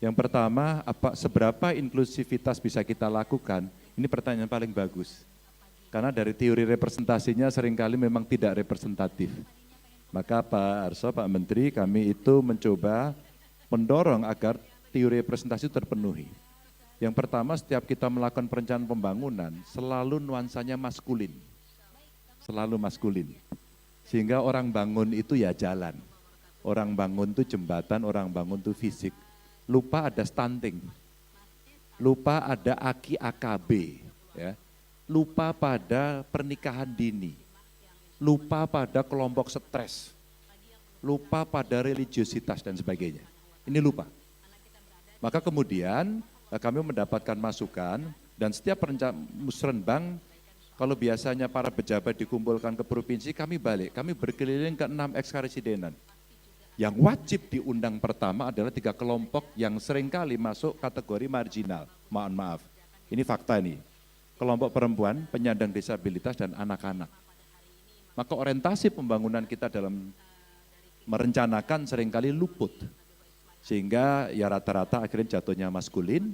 Yang pertama, seberapa inklusivitas bisa kita lakukan? Ini pertanyaan paling bagus. Karena dari teori representasinya seringkali memang tidak representatif. Maka Pak Arso, Pak Menteri, kami itu mencoba mendorong agar teori representasi terpenuhi. Yang pertama, setiap kita melakukan perencanaan pembangunan, selalu nuansanya maskulin. Selalu maskulin. Sehingga orang bangun itu ya jalan. Orang bangun itu jembatan, orang bangun itu fisik. Lupa ada stunting. Lupa ada aki AKB. Ya. Lupa pada pernikahan dini. Lupa pada kelompok stres. Lupa pada religiositas dan sebagainya. Ini lupa. Maka kemudian kami mendapatkan masukan dan setiap musrenbang, kalau biasanya para pejabat dikumpulkan ke provinsi, kami balik, kami berkeliling ke 6 ekskarisidenan. Yang wajib diundang pertama adalah 3 kelompok yang seringkali masuk kategori marginal, mohon maaf. Ini fakta nih, kelompok perempuan, penyandang disabilitas dan anak-anak. Maka orientasi pembangunan kita dalam merencanakan seringkali luput. Sehingga ya rata-rata akhirnya jatuhnya maskulin,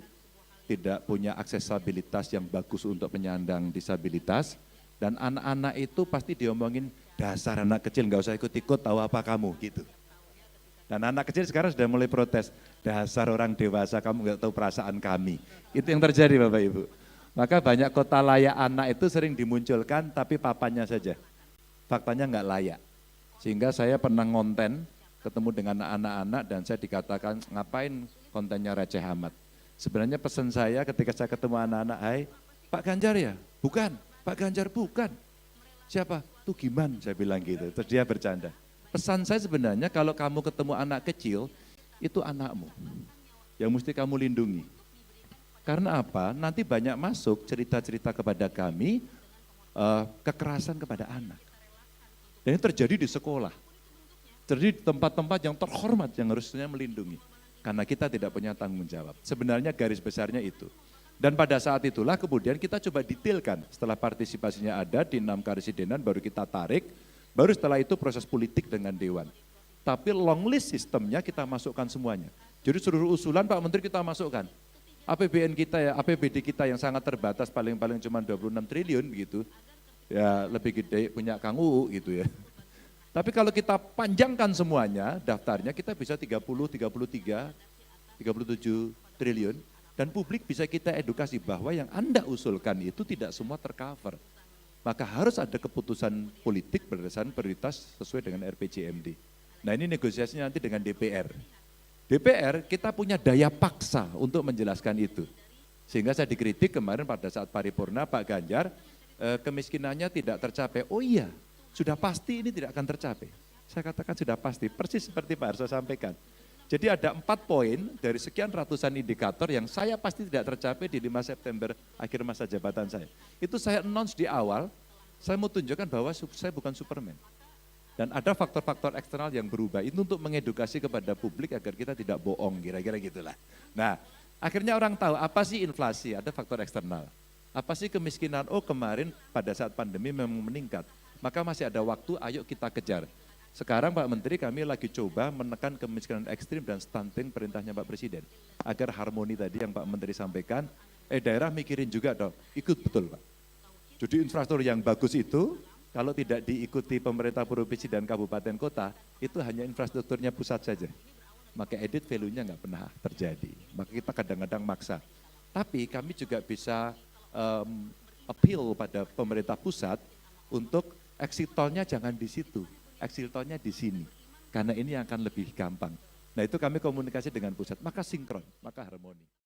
tidak punya aksesabilitas yang bagus untuk penyandang disabilitas, dan anak-anak itu pasti diomongin, dasar anak kecil nggak usah ikut-ikut, tahu apa kamu, gitu. Dan anak kecil sekarang sudah mulai protes, dasar orang dewasa kamu nggak tahu perasaan kami. Itu yang terjadi Bapak Ibu. Maka banyak kota layak anak itu sering dimunculkan tapi papanya saja. Faktanya nggak layak. Sehingga saya pernah ngonten, ketemu dengan anak-anak dan saya dikatakan ngapain kontennya receh amat. Sebenarnya pesan saya ketika saya ketemu anak-anak, hai Pak Ganjar ya? Bukan, Pak Ganjar bukan. Siapa? Tuh Giman, saya bilang gitu, terus dia bercanda. Pesan saya sebenarnya kalau kamu ketemu anak kecil, itu anakmu yang mesti kamu lindungi. Karena apa? Nanti banyak masuk cerita-cerita kepada kami, kekerasan kepada anak. Dan ini terjadi di sekolah. Terjadi di tempat-tempat yang terhormat yang harusnya melindungi. Karena kita tidak punya tanggung jawab. Sebenarnya garis besarnya itu. Dan pada saat itulah kemudian kita coba detailkan. Setelah partisipasinya ada di 6 karesidenan baru kita tarik. Baru setelah itu proses politik dengan Dewan. Tapi long list sistemnya kita masukkan semuanya. Jadi seluruh usulan Pak Menteri kita masukkan. APBN kita ya, APBD kita yang sangat terbatas paling-paling cuma 26 triliun gitu. Ya lebih gede punya Kang UU gitu ya. Tapi kalau kita panjangkan semuanya, daftarnya kita bisa 30, 33, 37 triliun. Dan publik bisa kita edukasi bahwa yang Anda usulkan itu tidak semua tercover. Maka harus ada keputusan politik berdasarkan prioritas sesuai dengan RPJMD. Nah ini negosiasinya nanti dengan DPR. DPR kita punya daya paksa untuk menjelaskan itu. Sehingga saya dikritik kemarin pada saat paripurna Pak Ganjar, kemiskinannya tidak tercapai. Oh iya, sudah pasti ini tidak akan tercapai. Saya katakan sudah pasti, persis seperti Pak Arso sampaikan. Jadi ada 4 poin dari sekian ratusan indikator yang saya pasti tidak tercapai di 5 September akhir masa jabatan saya. Itu saya announce di awal, saya mau tunjukkan bahwa saya bukan Superman. Dan ada faktor-faktor eksternal yang berubah, itu untuk mengedukasi kepada publik agar kita tidak bohong, kira-kira gitulah. Nah, akhirnya orang tahu apa sih inflasi, ada faktor eksternal. Apa sih kemiskinan, oh kemarin pada saat pandemi memang meningkat. Maka masih ada waktu, ayo kita kejar. Sekarang Pak Menteri kami lagi coba menekan kemiskinan ekstrim dan stunting perintahnya Pak Presiden. Agar harmoni tadi yang Pak Menteri sampaikan, daerah mikirin juga dong, ikut betul Pak. Jadi infrastruktur yang bagus itu, kalau tidak diikuti pemerintah provinsi dan kabupaten kota, itu hanya infrastrukturnya pusat saja. Maka edit value-nya nggak pernah terjadi. Maka kita kadang-kadang maksa. Tapi kami juga bisa appeal pada pemerintah pusat untuk exit tol-nya jangan di situ. Exit tol-nya di sini, karena ini akan lebih gampang. Nah itu kami komunikasi dengan pusat, maka sinkron, maka harmoni.